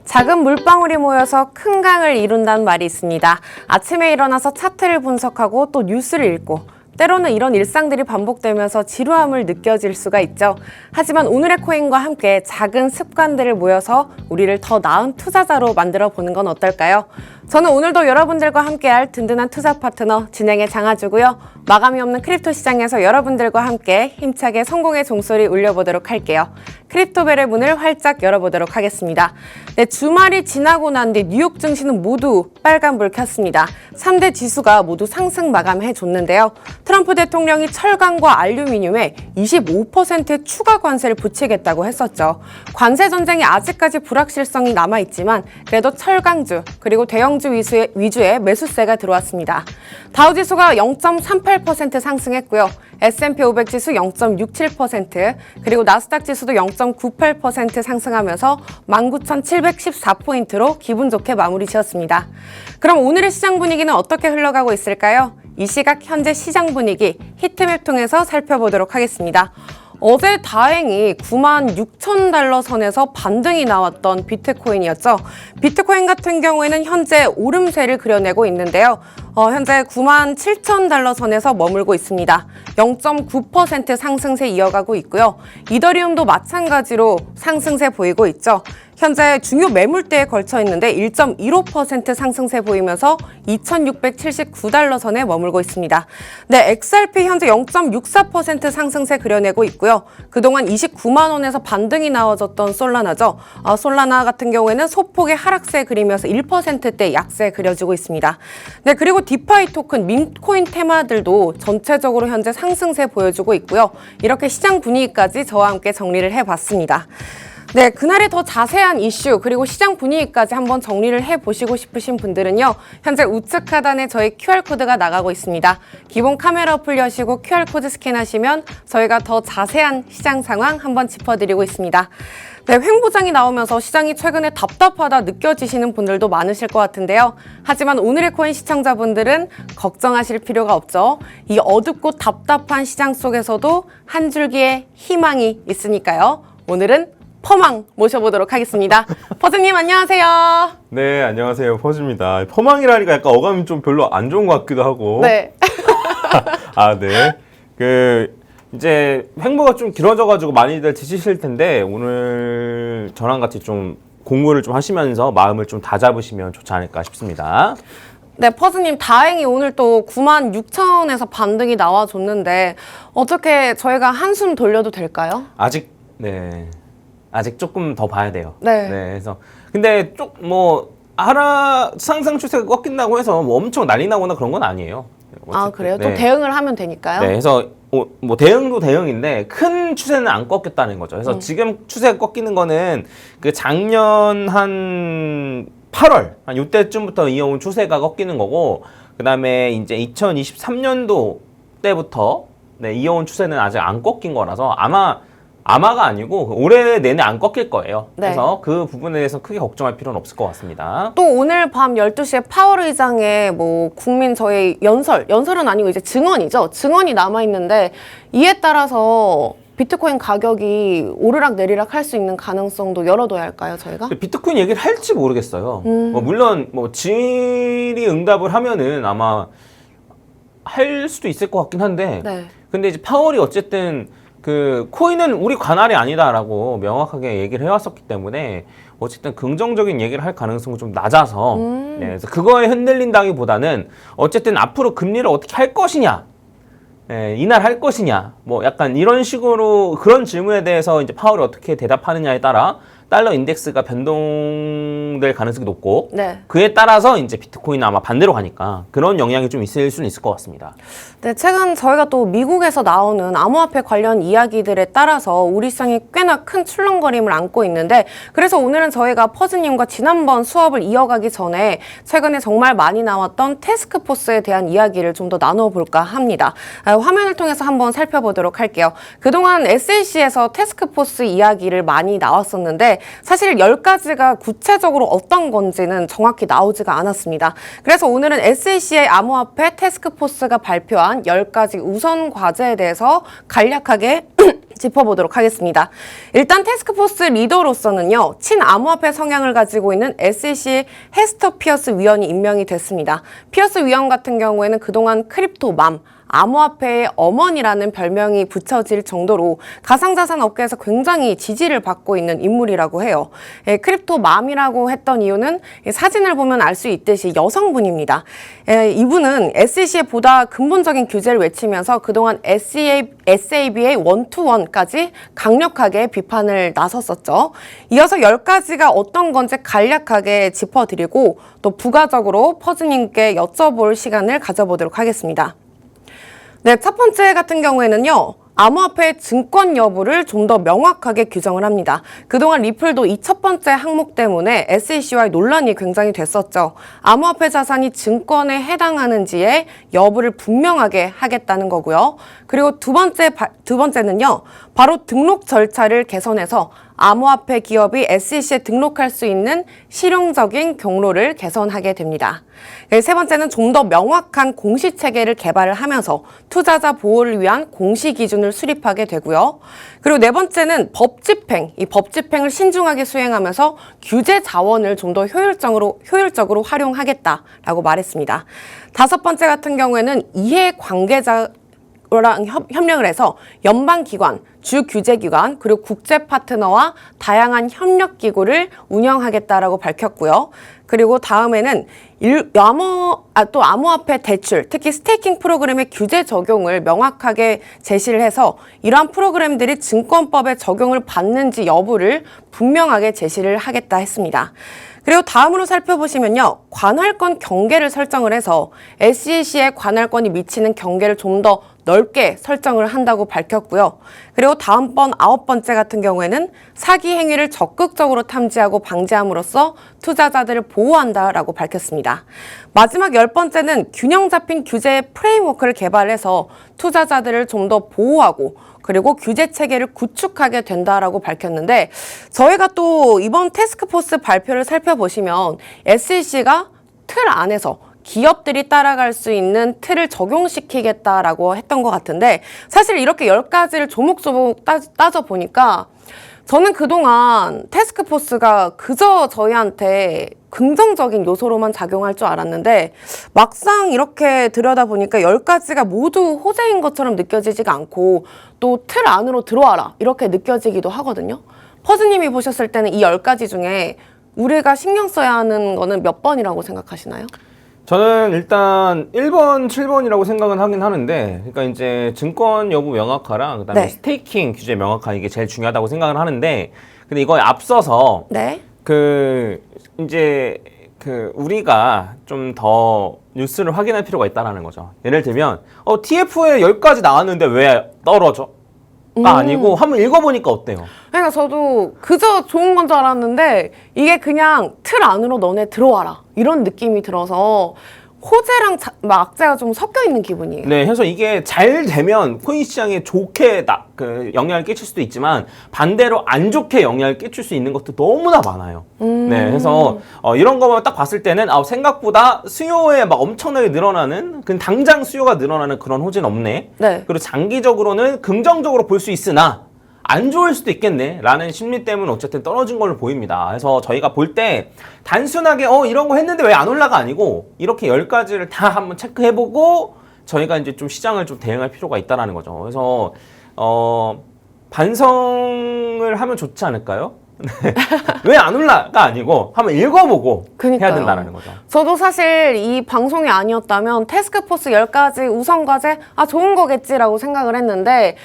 작은 물방울이 모여서 큰 강을 이룬다는 말이 있습니다. 아침에 일어나서 차트를 분석하고 또 뉴스를 읽고 때로는 이런 일상들이 반복되면서 지루함을 느껴질 수가 있죠. 하지만 오늘의 코인과 함께 작은 습관들을 모여서 우리를 더 나은 투자자로 만들어 보는 건 어떨까요? 저는 오늘도 여러분들과 함께할 든든한 투자 파트너 진행의 장아주고요. 마감이 없는 크립토 시장에서 여러분들과 함께 힘차게 성공의 종소리 울려보도록 할게요. 크립토벨의 문을 활짝 열어보도록 하겠습니다. 네, 주말이 지나고 난 뒤 뉴욕 증시는 모두 빨간불 켰습니다. 3대 지수가 모두 상승 마감해줬는데요. 트럼프 대통령이 철강과 알루미늄에 25%의 추가 관세를 붙이겠다고 했었죠. 관세 전쟁이 아직까지 불확실성이 남아있지만 그래도 철강주 그리고 대형주 위주의 매수세가 들어왔습니다. 다우지수가 0.38% 상승했고요. S&P 500 지수 0.67%, 그리고 나스닥 지수도 0.98% 상승하면서 19,714포인트로 기분 좋게 마무리 지었습니다. 그럼 오늘의 시장 분위기는 어떻게 흘러가고 있을까요? 이 시각 현재 시장 분위기 히트맵 통해서 살펴보도록 하겠습니다. 어제 다행히 96,000달러 선에서 반등이 나왔던 비트코인이었죠. 비트코인 같은 경우에는 현재 오름세를 그려내고 있는데요. 현재 97,000달러 선에서 머물고 있습니다. 0.9% 상승세 이어가고 있고요. 이더리움도 마찬가지로 상승세 보이고 있죠. 현재 중요 매물대에 걸쳐 있는데 1.15% 상승세 보이면서 2,679달러 선에 머물고 있습니다. 네, XRP 현재 0.64% 상승세 그려내고 있고요. 그동안 29만 원에서 반등이 나와줬던 솔라나죠. 솔라나 같은 경우에는 소폭의 하락세 그리면서 1%대 약세 그려지고 있습니다. 네, 그리고 디파이 토큰, 밈코인 테마들도 전체적으로 현재 상승세 보여주고 있고요. 이렇게 시장 분위기까지 저와 함께 정리를 해봤습니다. 네, 그날의 더 자세한 이슈 그리고 시장 분위기까지 한번 정리를 해보시고 싶으신 분들은요. 현재 우측 하단에 저희 QR코드가 나가고 있습니다. 기본 카메라 어플 여시고 QR코드 스캔하시면 저희가 더 자세한 시장 상황 한번 짚어드리고 있습니다. 네, 횡보장이 나오면서 시장이 최근에 답답하다 느껴지시는 분들도 많으실 것 같은데요. 하지만 오늘의 코인 시청자분들은 걱정하실 필요가 없죠. 이 어둡고 답답한 시장 속에서도 한 줄기의 희망이 있으니까요. 오늘은 퍼망 모셔보도록 하겠습니다. 퍼즈님 안녕하세요. 네, 안녕하세요. 퍼즈입니다. 퍼망이라니까 약간 어감이 좀 별로 안 좋은 것 같기도 하고. 네. 네. 이제 횡보가 좀 길어져가지고 많이들 드시실 텐데 오늘 저랑 같이 좀 공부를 좀 하시면서 마음을 좀 다잡으시면 좋지 않을까 싶습니다. 네, 퍼즈님 다행히 오늘 또 96,000원에서 반등이 나와줬는데 어떻게 저희가 한숨 돌려도 될까요? 아직 조금 더 봐야 돼요. 네. 그래서 근데 상승 추세가 꺾인다고 해서 엄청 난리 나거나 그런 건 아니에요. 아, 그래요? 네. 또 대응을 하면 되니까요? 네, 그래서 대응도 대응인데 큰 추세는 안 꺾였다는 거죠. 그래서 지금 추세가 꺾이는 거는 그 작년 한 8월 한 이때쯤부터 이어온 추세가 꺾이는 거고, 그 다음에 이제 2023년도 때부터 이어온 추세는 아직 안 꺾인 거라서 아마가 아니고 올해 내내 안 꺾일 거예요. 네. 그래서 그 부분에 대해서 크게 걱정할 필요는 없을 것 같습니다. 또 오늘 밤 12시에 파월 의장의 국민 저희 연설은 아니고 이제 증언이죠. 증언이 남아있는데 이에 따라서 비트코인 가격이 오르락 내리락 할 수 있는 가능성도 열어둬야 할까요, 저희가? 비트코인 얘기를 할지 모르겠어요. 물론 질의 응답을 하면은 아마 할 수도 있을 것 같긴 한데, 네. 근데 이제 파월이 어쨌든 그 코인은 우리 관할이 아니다라고 명확하게 얘기를 해왔었기 때문에 어쨌든 긍정적인 얘기를 할 가능성은 좀 낮아서 그래서 그거에 흔들린다기보다는 어쨌든 앞으로 금리를 어떻게 할 것이냐, 인하할 것이냐, 약간 이런 식으로 그런 질문에 대해서 이제 파월이 어떻게 대답하느냐에 따라 달러 인덱스가 변동될 가능성이 높고, 네. 그에 따라서 이제 비트코인은 아마 반대로 가니까 그런 영향이 좀 있을 수는 있을 것 같습니다. 네, 최근 저희가 또 미국에서 나오는 암호화폐 관련 이야기들에 따라서 우리 시장이 꽤나 큰 출렁거림을 안고 있는데, 그래서 오늘은 저희가 퍼즈님과 지난번 수업을 이어가기 전에 최근에 정말 많이 나왔던 태스크포스에 대한 이야기를 좀 더 나눠볼까 합니다. 화면을 통해서 한번 살펴보도록 할게요. 그동안 SEC에서 태스크포스 이야기를 많이 나왔었는데 사실 10가지가 구체적으로 어떤 건지는 정확히 나오지가 않았습니다. 그래서 오늘은 SEC의 암호화폐 태스크포스가 발표한 10가지 우선 과제에 대해서 간략하게 짚어보도록 하겠습니다. 일단 태스크포스 리더로서는요, 친암호화폐 성향을 가지고 있는 SEC의 헤스터 피어스 위원이 임명이 됐습니다. 피어스 위원 같은 경우에는 그동안 크립토맘, 암호화폐의 어머니라는 별명이 붙여질 정도로 가상자산 업계에서 굉장히 지지를 받고 있는 인물이라고 해요. 크립토맘이라고 했던 이유는 사진을 보면 알 수 있듯이 여성분입니다. 이분은 SEC의 보다 근본적인 규제를 외치면서 그동안 SAB의 원투원까지 강력하게 비판을 나섰었죠. 이어서 10가지가 어떤 건지 간략하게 짚어드리고 또 부가적으로 퍼즈님께 여쭤볼 시간을 가져보도록 하겠습니다. 네, 첫 번째 같은 경우에는요, 암호화폐의 증권 여부를 좀 더 명확하게 규정을 합니다. 그동안 리플도 이 첫 번째 항목 때문에 SEC와의 논란이 굉장히 됐었죠. 암호화폐 자산이 증권에 해당하는지의 여부를 분명하게 하겠다는 거고요. 그리고 두 번째는요, 바로 등록 절차를 개선해서 암호화폐 기업이 SEC에 등록할 수 있는 실용적인 경로를 개선하게 됩니다. 세 번째는 좀 더 명확한 공시체계를 개발을 하면서 투자자 보호를 위한 공시 기준을 수립하게 되고요. 그리고 네 번째는 법집행, 이 법집행을 신중하게 수행하면서 규제 자원을 좀 더 효율적으로 활용하겠다라고 말했습니다. 다섯 번째 같은 경우에는 이해관계자 랑 협력을 해서 연방기관, 주규제기관, 그리고 국제 파트너와 다양한 협력기구를 운영하겠다라고 밝혔고요. 그리고 다음에는 또 암호화폐 대출, 특히 스테이킹 프로그램의 규제 적용을 명확하게 제시를 해서 이러한 프로그램들이 증권법에 적용을 받는지 여부를 분명하게 제시를 하겠다 했습니다. 그리고 다음으로 살펴보시면요, 관할권 경계를 설정을 해서 SEC의 관할권이 미치는 경계를 좀 더 넓게 설정을 한다고 밝혔고요. 그리고 다음번 9번째 같은 경우에는 사기 행위를 적극적으로 탐지하고 방지함으로써 투자자들을 보호한다라고 밝혔습니다. 마지막 10번째는 균형 잡힌 규제 프레임워크를 개발해서 투자자들을 좀 더 보호하고 그리고 규제 체계를 구축하게 된다라고 밝혔는데, 저희가 또 이번 태스크포스 발표를 살펴보시면 SEC가 틀 안에서 기업들이 따라갈 수 있는 틀을 적용시키겠다라고 했던 것 같은데, 사실 이렇게 10가지를 조목조목 따져보니까 저는 그동안 태스크포스가 그저 저희한테 긍정적인 요소로만 작용할 줄 알았는데 막상 이렇게 들여다보니까 10가지가 모두 호재인 것처럼 느껴지지가 않고 또 틀 안으로 들어와라 이렇게 느껴지기도 하거든요. 퍼즈님이 보셨을 때는 이 10가지 중에 우리가 신경 써야 하는 거는 몇 번이라고 생각하시나요? 저는 일단 1번, 7번이라고 생각은 하긴 하는데, 그러니까 이제 증권 여부 명확화랑 그다음에 네. 스테이킹 규제 명확화 이게 제일 중요하다고 생각을 하는데, 근데 이거에 앞서서 네. 우리가 좀 더 뉴스를 확인할 필요가 있다라는 거죠. 예를 들면 TF에 10가지 나왔는데 왜 떨어져? 가 아니고 한번 읽어보니까 어때요? 그러니까 저도 그저 좋은 건 줄 알았는데 이게 그냥 틀 안으로 너네 들어와라 이런 느낌이 들어서 호재랑 악재가 좀 섞여 있는 기분이에요. 네, 그래서 이게 잘 되면 코인 시장에 좋게 영향을 끼칠 수도 있지만 반대로 안 좋게 영향을 끼칠 수 있는 것도 너무나 많아요. 네, 그래서 이런 거만 딱 봤을 때는 생각보다 수요에 막 엄청나게 늘어나는, 당장 수요가 늘어나는 그런 호재는 없네. 네. 그리고 장기적으로는 긍정적으로 볼 수 있으나 안 좋을 수도 있겠네 라는 심리 때문에 어쨌든 떨어진 걸로 보입니다. 그래서 저희가 볼 때 단순하게 이런 거 했는데 왜 안 올라가 아니고 이렇게 10가지를 다 한번 체크해보고 저희가 이제 좀 시장을 좀 대응할 필요가 있다는 거죠. 그래서 반성을 하면 좋지 않을까요? 왜 안 올라가 아니고 한번 읽어보고 그러니까요. 해야 된다는 거죠. 저도 사실 이 방송이 아니었다면 태스크포스 10가지 우선과제 좋은 거겠지라고 생각을 했는데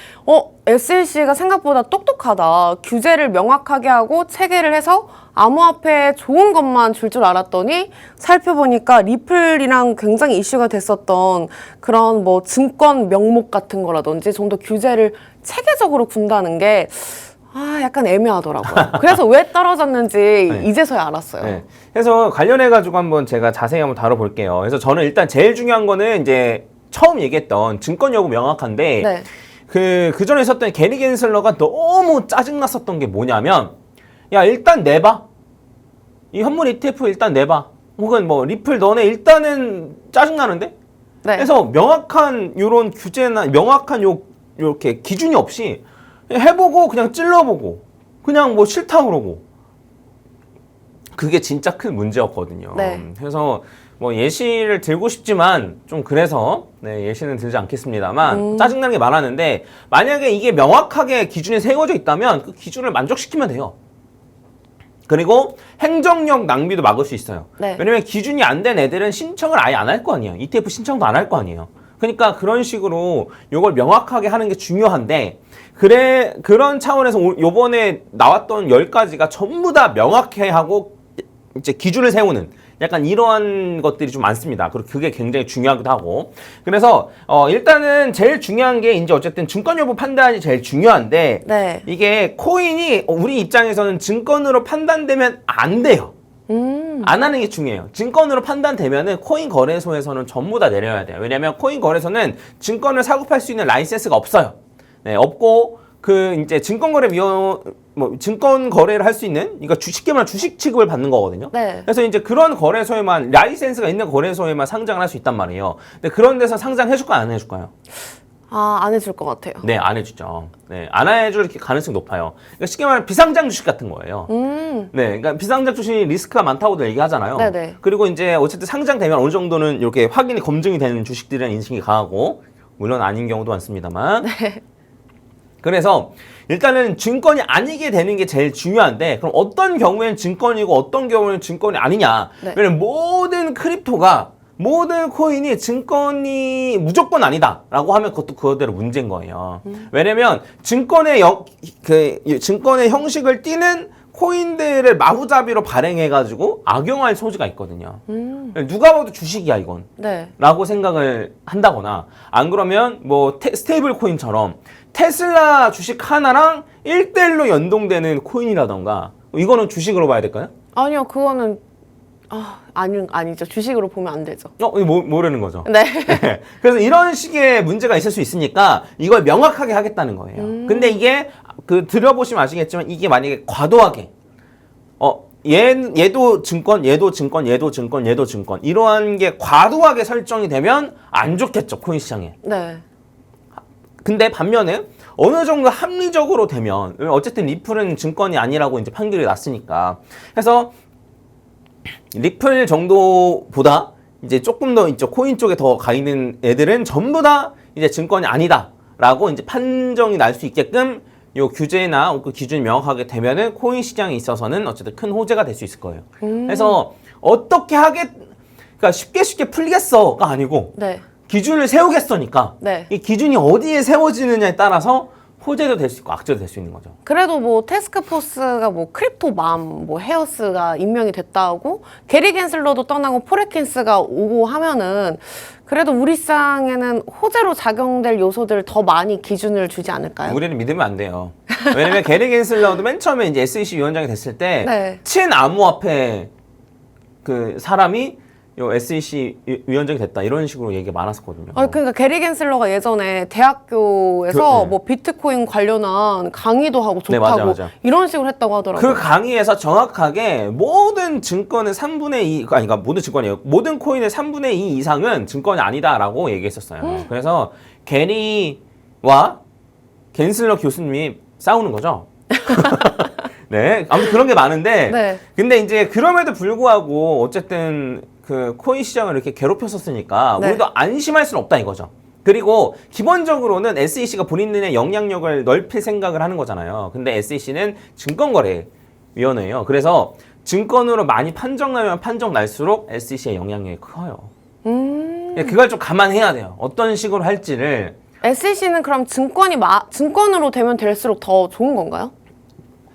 SEC가 생각보다 똑똑하다. 규제를 명확하게 하고 체계를 해서 암호화폐에 좋은 것만 줄 알았더니 살펴보니까 리플이랑 굉장히 이슈가 됐었던 그런 증권 명목 같은 거라든지 좀 더 규제를 체계적으로 군다는 게 약간 애매하더라고요. 그래서 왜 떨어졌는지 네. 이제서야 알았어요. 네. 그래서 관련해가지고 한번 제가 자세히 한번 다뤄볼게요. 그래서 저는 일단 제일 중요한 거는 이제 처음 얘기했던 증권 여부 명확한데, 네. 그 전에 있었던 게리 겐슬러가 너무 짜증났었던 게 뭐냐면, 야, 일단 내봐. 이 현물 ETF 일단 내봐. 혹은 리플 너네 일단은 짜증나는데? 네. 그래서 명확한 요런 규제나 명확한 요렇게 기준이 없이 해보고 그냥 찔러보고 그냥 뭐 싫다 그러고 그게 진짜 큰 문제였거든요. 네. 그래서 뭐 예시를 들고 싶지만 좀 그래서 예시는 들지 않겠습니다만 짜증나는 게 많았는데 만약에 이게 명확하게 기준이 세워져 있다면 그 기준을 만족시키면 돼요. 그리고 행정력 낭비도 막을 수 있어요. 네. 왜냐면 기준이 안 된 애들은 신청을 아예 안 할 거 아니에요. ETF 신청도 안 할 거 아니에요. 그러니까 그런 식으로 이걸 명확하게 하는 게 중요한데 그런 차원에서 요번에 나왔던 10가지가 전부 다 명확해 하고 이제 기준을 세우는 약간 이러한 것들이 좀 많습니다. 그리고 그게 굉장히 중요하기도 하고. 그래서 일단은 제일 중요한 게 이제 어쨌든 증권 여부 판단이 제일 중요한데 네. 이게 코인이 우리 입장에서는 증권으로 판단되면 안 돼요. 안 하는 게 중요해요. 증권으로 판단되면은 코인 거래소에서는 전부 다 내려야 돼요. 왜냐면 코인 거래소는 증권을 사고 팔 수 있는 라이센스가 없어요. 네, 없고 이제 증권 거래를 할 수 있는, 그러니까 쉽게 말하면 주식 취급을 받는 거거든요. 네. 그래서 이제 그런 거래소에만, 라이센스가 있는 거래소에만 상장을 할 수 있단 말이에요. 근데 그런 데서 상장해줄까요, 안 해줄까요? 안 해줄 것 같아요. 네, 안 해주죠. 네, 안 해줄 가능성이 높아요. 그러니까 쉽게 말하면 비상장 주식 같은 거예요. 네, 그러니까 비상장 주식이 리스크가 많다고도 얘기하잖아요. 네네. 그리고 이제 어쨌든 상장되면 어느 정도는 이렇게 확인이 검증이 되는 주식들이라는 인식이 강하고, 물론 아닌 경우도 많습니다만. 네. 그래서 일단은 증권이 아니게 되는 게 제일 중요한데, 그럼 어떤 경우에는 증권이고 어떤 경우에는 증권이 아니냐. 네. 왜냐면 모든 코인이 증권이 무조건 아니다라고 하면 그것도 그거대로 문제인 거예요. 왜냐면 증권의 형식을 띠는 코인들을 마구잡이로 발행해가지고 악용할 소지가 있거든요. 누가 봐도 주식이야 이건. 네. 라고 생각을 한다거나 안 그러면 뭐 스테이블 코인처럼 테슬라 주식 하나랑 1대1로 연동되는 코인이라던가 이거는 주식으로 봐야 될까요? 아니요, 그거는 아니죠. 주식으로 보면 안 되죠. 이거 뭐라는 거죠? 네. 네. 그래서 이런 식의 문제가 있을 수 있으니까 이걸 명확하게 하겠다는 거예요. 근데 이게 들어보시면 아시겠지만 이게 만약에 과도하게 얘도 증권, 얘도 증권, 얘도 증권, 얘도 증권 이러한 게 과도하게 설정이 되면 안 좋겠죠, 코인 시장에. 네. 근데 반면에 어느 정도 합리적으로 되면 어쨌든 리플은 증권이 아니라고 이제 판결이 났으니까 그래서 리플 정도보다 이제 조금 더 이제 코인 쪽에 더 가 있는 애들은 전부 다 이제 증권이 아니다라고 이제 판정이 날 수 있게끔 요 규제나 그 기준이 명확하게 되면은 코인 시장에 있어서는 어쨌든 큰 호재가 될 수 있을 거예요. 그래서 어떻게 그러니까 쉽게 풀리겠어가 아니고 네. 기준을 세우겠어니까 네. 이 기준이 어디에 세워지느냐에 따라서 호재도 될 수 있고 악재도 될 수 있는 거죠. 그래도 뭐 테스크포스가 뭐 크립토맘, 뭐 헤어스가 임명이 됐다고 게리 겐슬러도 떠나고 포레킨스가 오고 하면은 그래도 우리 시장에는 호재로 작용될 요소들 더 많이 기준을 주지 않을까요? 우리는 믿으면 안 돼요. 왜냐면 게리 겐슬러도 맨 처음에 이제 SEC 위원장이 됐을 때 네. 친암호화폐 그 사람이 요 SEC 위원장이 됐다 이런 식으로 얘기가 많았었거든요. 그러니까 게리 겐슬러가 예전에 대학교에서 네. 뭐 비트코인 관련한 강의도 하고 네, 좋다고 맞아. 이런 식으로 했다고 하더라고요. 그 강의에서 정확하게 모든 증권의 3분의 2, 그러니까 모든 증권이에요. 모든 코인의 3분의 2 이상은 증권이 아니다라고 얘기했었어요. 그래서 게리와 겐슬러 교수님이 싸우는 거죠. 네, 아무튼 그런 게 많은데, 네. 근데 이제 그럼에도 불구하고 어쨌든 그 코인 시장을 이렇게 괴롭혔었으니까 네. 우리도 안심할 수는 없다 이거죠. 그리고 기본적으로는 SEC가 본인들의 영향력을 넓힐 생각을 하는 거잖아요. 근데 SEC는 증권거래위원회예요. 그래서 증권으로 많이 판정나면 판정 날수록 SEC의 영향력이 커요. 그걸 좀 감안해야 돼요. 어떤 식으로 할지를. SEC는 그럼 증권으로 되면 될수록 더 좋은 건가요?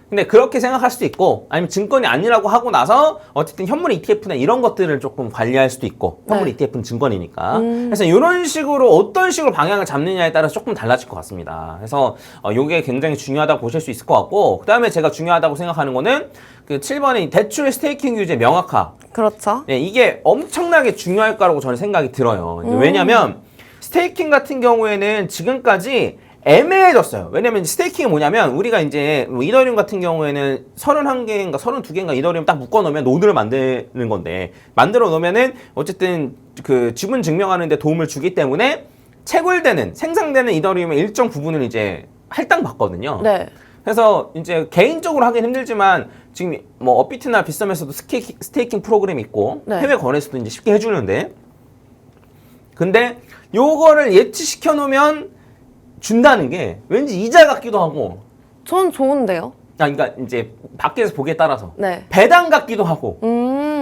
근데 그렇게 생각할 수도 있고 아니면 증권이 아니라고 하고 나서 어쨌든 현물 ETF나 이런 것들을 조금 관리할 수도 있고 현물 네. ETF는 증권이니까 그래서 이런 식으로 어떤 식으로 방향을 잡느냐에 따라서 조금 달라질 것 같습니다. 그래서 이게 굉장히 중요하다고 보실 수 있을 것 같고 그 다음에 제가 중요하다고 생각하는 거는 그 7번의 대출 스테이킹 규제 명확화. 그렇죠. 네, 이게 엄청나게 중요할 거라고 저는 생각이 들어요. 왜냐면 스테이킹 같은 경우에는 지금까지 애매해졌어요. 왜냐면 스테이킹이 뭐냐면 우리가 이제 뭐 이더리움 같은 경우에는 31개인가 32개인가 이더리움 딱 묶어 놓으면 노드를 만드는 건데 만들어 놓으면은 어쨌든 그 지분 증명하는 데 도움을 주기 때문에 생산되는 이더리움의 일정 부분을 이제 할당받거든요. 네. 그래서 이제 개인적으로 하긴 힘들지만 지금 뭐 업비트나 빗썸에서도 스테이킹 프로그램이 있고 네. 해외 거래소도 이제 쉽게 해주는데 근데 요거를 예치시켜 놓으면 준다는 게 왠지 이자 같기도 하고 전 좋은데요. 그러니까 이제 밖에서 보기에 따라서 네. 배당 같기도 하고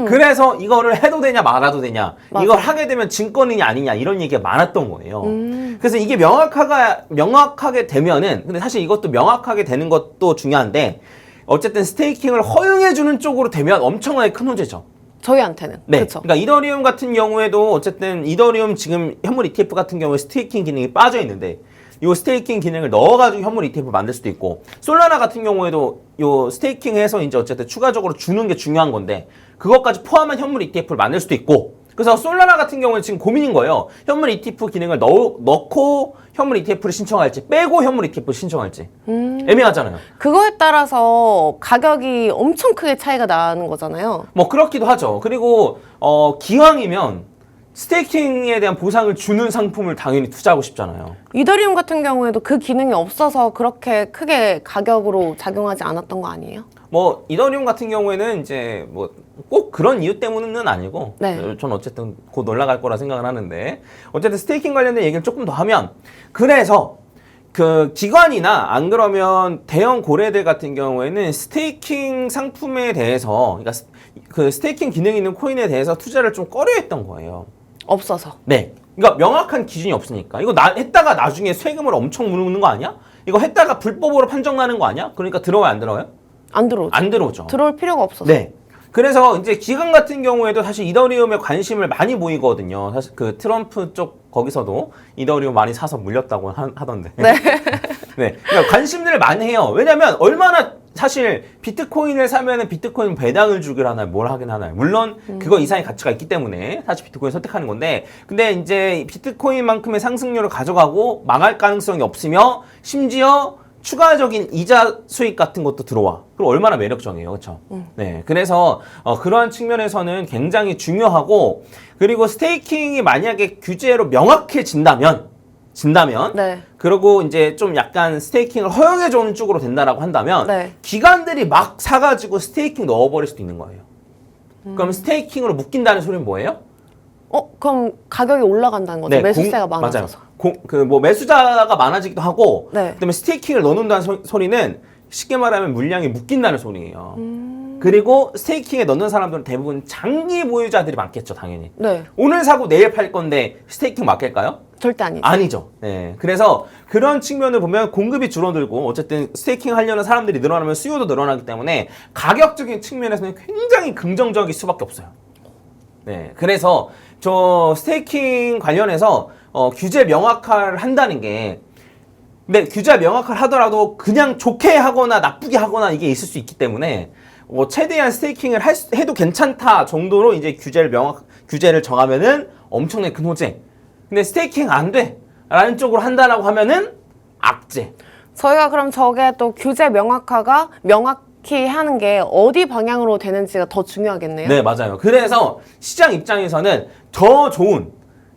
그래서 이거를 해도 되냐 말아도 되냐 맞아. 이걸 하게 되면 증권이냐 아니냐 이런 얘기가 많았던 거예요. 그래서 이게 명확하게 되면은 근데 사실 이것도 명확하게 되는 것도 중요한데 어쨌든 스테이킹을 허용해 주는 쪽으로 되면 엄청나게 큰 문제죠. 저희한테는. 네. 그렇죠. 그러니까 이더리움 같은 경우에도 어쨌든 이더리움 지금 현물 ETF 같은 경우에 스테이킹 기능이 빠져 있는데 이 스테이킹 기능을 넣어가지고 현물 ETF 만들 수도 있고 솔라나 같은 경우에도 요 스테이킹해서 이제 어쨌든 추가적으로 주는 게 중요한 건데 그것까지 포함한 현물 ETF를 만들 수도 있고 그래서 솔라나 같은 경우는 지금 고민인 거예요. 현물 ETF 기능을 넣고 현물 ETF를 신청할지 빼고 현물 ETF를 신청할지 애매하잖아요. 그거에 따라서 가격이 엄청 크게 차이가 나는 거잖아요. 뭐 그렇기도 하죠. 그리고 기왕이면 스테이킹에 대한 보상을 주는 상품을 당연히 투자하고 싶잖아요. 이더리움 같은 경우에도 그 기능이 없어서 그렇게 크게 가격으로 작용하지 않았던 거 아니에요? 뭐 이더리움 같은 경우에는 이제 뭐 꼭 그런 이유 때문은 아니고 네. 전 어쨌든 곧 올라갈 거라 생각을 하는데 어쨌든 스테이킹 관련된 얘기를 조금 더 하면 그래서 그 기관이나 안 그러면 대형 고래들 같은 경우에는 스테이킹 상품에 대해서 그러니까 그 스테이킹 기능 있는 코인에 대해서 투자를 좀 꺼려했던 거예요. 없어서. 네. 그러니까 명확한 기준이 없으니까 이거 했다가 나중에 세금을 엄청 물는 거 아니야? 이거 했다가 불법으로 판정 나는 거 아니야? 그러니까 들어와요, 안 들어와요? 안 들어오죠. 안 들어오죠. 들어올 필요가 없어서. 네. 그래서 이제 기관 같은 경우에도 사실 이더리움에 관심을 많이 보이거든요. 사실 그 트럼프 쪽 거기서도 이더리움 많이 사서 물렸다고 하던데. 네. 네. 그러니까 관심들을 많이 해요. 왜냐면 얼마나 사실 비트코인을 사면은 비트코인 배당을 주기를 하나요? 뭘 하긴 하나요? 물론 그거 이상의 가치가 있기 때문에 사실 비트코인 선택하는 건데 근데 이제 비트코인만큼의 상승률을 가져가고 망할 가능성이 없으며 심지어 추가적인 이자 수익 같은 것도 들어와. 그럼 얼마나 매력적이에요. 그렇죠? 네. 그래서 그러한 측면에서는 굉장히 중요하고 그리고 스테이킹이 만약에 규제로 명확해진다면 네. 그리고 이제 좀 약간 스테이킹을 허용해 주는 쪽으로 된다라고 한다면 네. 기관들이 막 사가지고 스테이킹 넣어버릴 수도 있는 거예요. 그럼 스테이킹으로 묶인다는 소리는 뭐예요? 그럼 가격이 올라간다는 거죠. 네, 매수세가 많아져서. 맞아요. 뭐 매수자가 많아지기도 하고 네. 그다음에 스테이킹을 넣는다는 소리는 쉽게 말하면 물량이 묶인다는 소리예요. 그리고 스테이킹에 넣는 사람들은 대부분 장기 보유자들이 많겠죠, 당연히. 네. 오늘 사고 내일 팔 건데 스테이킹 맡길까요? 절대 아니죠. 아니죠. 네. 그래서 그런 측면을 보면 공급이 줄어들고 어쨌든 스테이킹 하려는 사람들이 늘어나면 수요도 늘어나기 때문에 가격적인 측면에서는 굉장히 긍정적일 수밖에 없어요. 네. 그래서 저 스테이킹 관련해서 규제 명확화를 한다는 게 근데 규제 명확화를 하더라도 그냥 좋게 하거나 나쁘게 하거나 이게 있을 수 있기 때문에 최대한 스테이킹을 해도 괜찮다 정도로 이제 규제를 정하면은 엄청나게 큰 호재. 근데 스테이킹 안 돼! 라는 쪽으로 한다라고 하면은 악재. 저희가 그럼 저게 또 규제 명확화가 명확히 하는 게 어디 방향으로 되는지가 더 중요하겠네요. 네, 맞아요. 그래서 시장 입장에서는 더 좋은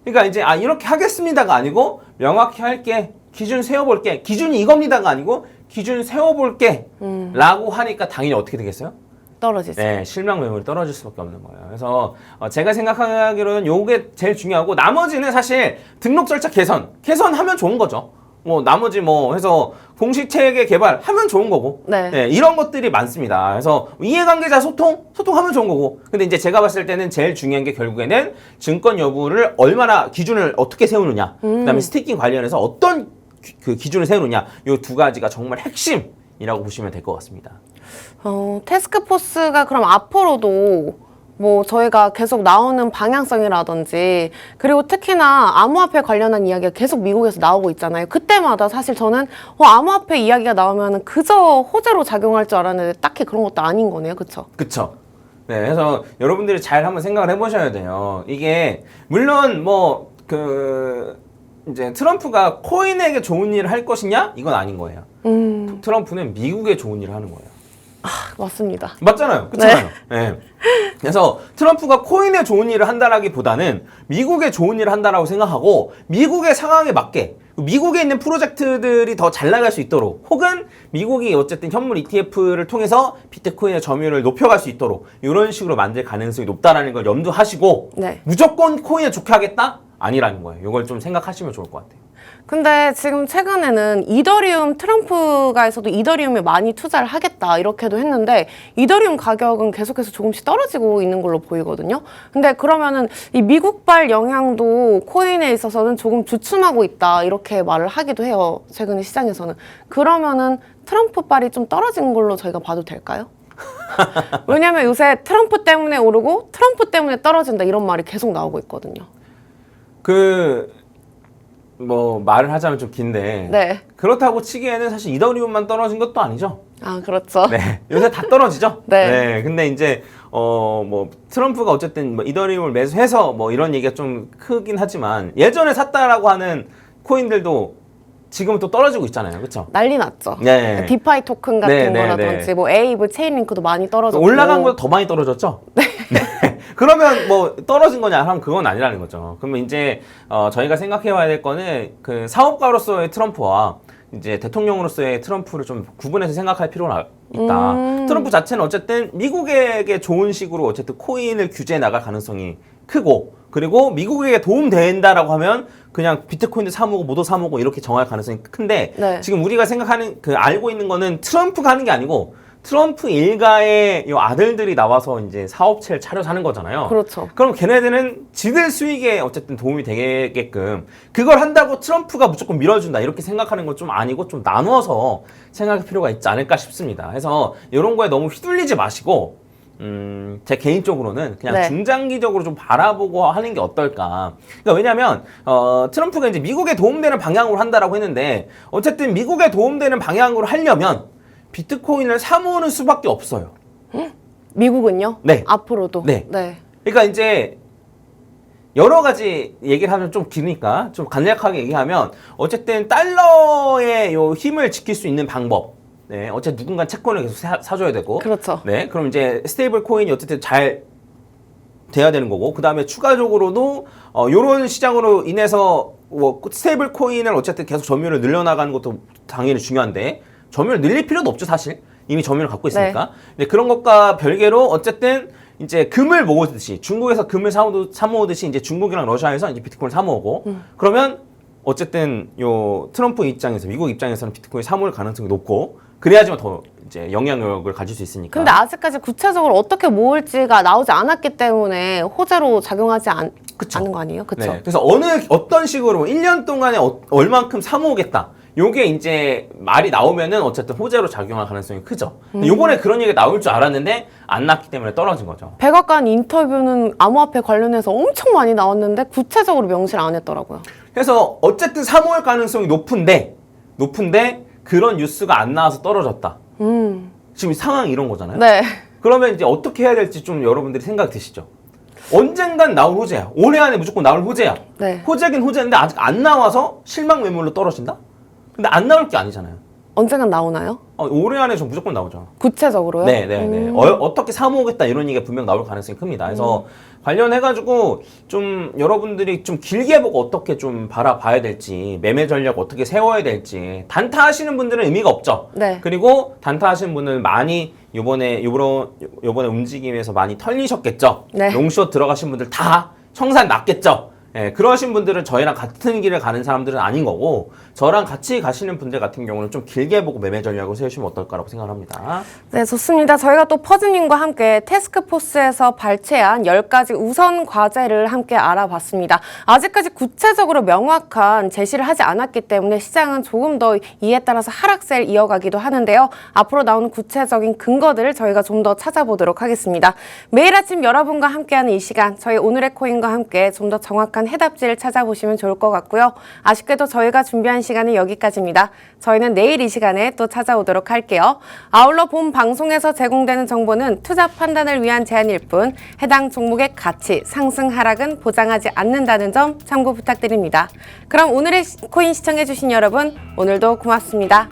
그러니까 이제 이렇게 하겠습니다가 아니고 명확히 할게. 기준 세워볼게. 기준이 이겁니다가 아니고 기준 세워볼게. 라고 하니까 당연히 어떻게 되겠어요? 떨어지죠. 네, 실망 매물이 떨어질 수밖에 없는 거예요. 그래서 제가 생각하기로는 요게 제일 중요하고 나머지는 사실 등록 절차 개선하면 좋은 거죠. 뭐 나머지 뭐 해서 공식 체계 개발하면 좋은 거고. 네. 이런 것들이 많습니다. 그래서 이해관계자 소통하면 좋은 거고. 근데 이제 제가 봤을 때는 제일 중요한 게 결국에는 증권 여부를 얼마나 기준을 어떻게 세우느냐. 그다음에 스테이킹 관련해서 어떤 그 기준을 세우느냐. 요 두 가지가 정말 핵심이라고 보시면 될 것 같습니다. 태스크포스가 그럼 앞으로도 뭐 저희가 계속 나오는 방향성이라든지 그리고 특히나 암호화폐 관련한 이야기가 계속 미국에서 나오고 있잖아요. 그때마다 사실 저는 암호화폐 이야기가 나오면 그저 호재로 작용할 줄 알았는데 딱히 그런 것도 아닌 거네요. 그쵸? 그쵸. 네, 그래서 여러분들이 잘 한번 생각을 해보셔야 돼요. 이게 물론 이제 트럼프가 코인에게 좋은 일을 할 것이냐? 이건 아닌 거예요. 트럼프는 미국에 좋은 일을 하는 거예요. 맞습니다. 맞잖아요. 그렇잖아요. 네. 그래서 트럼프가 코인에 좋은 일을 한다라기보다는 미국에 좋은 일을 한다라고 생각하고 미국의 상황에 맞게 미국에 있는 프로젝트들이 더 잘 나갈 수 있도록 혹은 미국이 어쨌든 현물 ETF를 통해서 비트코인의 점유율을 높여갈 수 있도록 이런 식으로 만들 가능성이 높다라는 걸 염두하시고 네. 무조건 코인을 좋게 하겠다? 아니라는 거예요. 이걸 좀 생각하시면 좋을 것 같아요. 근데 지금 최근에는 이더리움 트럼프가에서도 이더리움에 많이 투자를 하겠다 이렇게도 했는데 이더리움 가격은 계속해서 조금씩 떨어지고 있는 걸로 보이거든요. 근데 그러면은 이 미국발 영향도 코인에 있어서는 조금 주춤하고 있다 이렇게 말을 하기도 해요. 최근에 시장에서는. 그러면은 트럼프발이 좀 떨어진 걸로 저희가 봐도 될까요? 왜냐면 요새 트럼프 때문에 오르고 트럼프 때문에 떨어진다 이런 말이 계속 나오고 있거든요. 뭐 말을 하자면 좀 긴데 네. 그렇다고 치기에는 사실 이더리움만 떨어진 것도 아니죠. 아, 그렇죠. 네. 요새 다 떨어지죠. 네. 근데 이제 뭐 트럼프가 어쨌든 뭐 이더리움을 매수해서 뭐 이런 얘기가 좀 크긴 하지만 예전에 샀다라고 하는 코인들도 지금은 또 떨어지고 있잖아요. 그렇죠? 난리 났죠. 네. 디파이 토큰 같은 네, 네, 거라든지 네. 뭐 에이브, 체인링크도 많이 떨어졌고 올라간 것보다 더 많이 떨어졌죠? 네. 그러면 뭐 떨어진 거냐 하면 그건 아니라는 거죠. 그러면 이제 저희가 생각해 봐야 될 거는 그 사업가로서의 트럼프와 이제 대통령으로서의 트럼프를 좀 구분해서 생각할 필요가 있다. 트럼프 자체는 어쨌든 미국에게 좋은 식으로 어쨌든 코인을 규제해 나갈 가능성이 크고 그리고 미국에게 도움된다라고 하면 그냥 비트코인도 사모고 뭐도 사모고 이렇게 정할 가능성이 큰데 네. 지금 우리가 생각하는 알고 있는 거는 트럼프가 하는 게 아니고 트럼프 일가의 이 아들들이 나와서 이제 사업체를 차려서 하는 거잖아요. 그렇죠. 그럼 걔네들은 지들 수익에 어쨌든 도움이 되게끔 그걸 한다고 트럼프가 무조건 밀어준다 이렇게 생각하는 건 좀 아니고 좀 나누어서 생각할 필요가 있지 않을까 싶습니다. 그래서 이런 거에 너무 휘둘리지 마시고 제 개인적으로는 그냥 네. 중장기적으로 좀 바라보고 하는 게 어떨까. 그러니까 왜냐면, 트럼프가 이제 미국에 도움되는 방향으로 한다라고 했는데, 어쨌든 미국에 도움되는 방향으로 하려면 비트코인을 사모으는 수밖에 없어요. 미국은요? 네. 앞으로도? 네. 네. 그러니까 이제 여러 가지 얘기를 하면 좀 기니까 좀 간략하게 얘기하면 어쨌든 달러의 요 힘을 지킬 수 있는 방법. 네, 어쨌든 누군가 채권을 계속 사줘야 되고. 그렇죠. 네, 그럼 이제 스테이블 코인이 어쨌든 잘 돼야 되는 거고, 그 다음에 추가적으로도 요런 시장으로 인해서 뭐 스테이블 코인을 어쨌든 계속 점유율을 늘려나가는 것도 당연히 중요한데 점유율 늘릴 필요도 없죠 사실. 이미 점유율을 갖고 있으니까. 네. 근데 그런 것과 별개로 어쨌든 이제 금을 모으듯이 중국에서 금을 사모으듯이 이제 중국이랑 러시아에서 이제 비트코인을 사모으고 그러면 어쨌든 요 트럼프 입장에서 미국 입장에서는 비트코인 사모을 가능성이 높고 그래야지만 더 이제 영향력을 가질 수 있으니까. 근데 아직까지 구체적으로 어떻게 모을지가 나오지 않았기 때문에 호재로 작용하지 않는 거 아니에요? 그쵸? 네. 그래서 어떤 식으로 1년 동안에 얼만큼 사모으겠다. 요게 이제 말이 나오면은 어쨌든 호재로 작용할 가능성이 크죠. 요번에 그런 얘기가 나올 줄 알았는데 안 났기 때문에 떨어진 거죠. 백악관 인터뷰는 암호화폐 관련해서 엄청 많이 나왔는데 구체적으로 명시를 안 했더라고요. 그래서 어쨌든 사모할 가능성이 높은데 그런 뉴스가 안 나와서 떨어졌다. 지금 상황이 이런 거잖아요. 네. 그러면 이제 어떻게 해야 될지 좀 여러분들이 생각 드시죠? 언젠간 나올 호재야. 올해 안에 무조건 나올 호재야. 네. 호재긴 호재인데 아직 안 나와서 실망 매물로 떨어진다? 근데 안 나올 게 아니잖아요. 언젠간 나오나요? 올해 안에 좀 무조건 나오죠. 구체적으로요? 네네네. 어떻게 사모으겠다 이런 얘기가 분명 나올 가능성이 큽니다. 그래서 관련해가지고 좀 여러분들이 좀 길게 보고 어떻게 좀 바라봐야 될지 매매 전략 어떻게 세워야 될지 단타 하시는 분들은 의미가 없죠. 네. 그리고 단타 하시는 분은 많이 요번에 움직임에서 많이 털리셨겠죠. 네. 롱숏 들어가신 분들 다 청산 났겠죠. 예, 그러신 분들은 저희랑 같은 길을 가는 사람들은 아닌 거고 저랑 같이 가시는 분들 같은 경우는 좀 길게 보고 매매 전략을 세우시면 어떨까라고 생각합니다. 네, 좋습니다. 저희가 또 퍼즈님과 함께 태스크포스에서 발췌한 10가지 우선 과제를 함께 알아봤습니다. 아직까지 구체적으로 명확한 제시를 하지 않았기 때문에 시장은 조금 더 이에 따라서 하락세를 이어가기도 하는데요. 앞으로 나오는 구체적인 근거들을 저희가 좀 더 찾아보도록 하겠습니다. 매일 아침 여러분과 함께하는 이 시간, 저희 오늘의 코인과 함께 좀 더 정확한 해답지를 찾아보시면 좋을 것 같고요. 아쉽게도 저희가 준비한 시간은 여기까지입니다. 저희는 내일 이 시간에 또 찾아오도록 할게요. 아울러 본 방송에서 제공되는 정보는 투자 판단을 위한 제안일 뿐 해당 종목의 가치, 상승, 하락은 보장하지 않는다는 점 참고 부탁드립니다. 그럼 오늘의 코인 시청해주신 여러분, 오늘도 고맙습니다.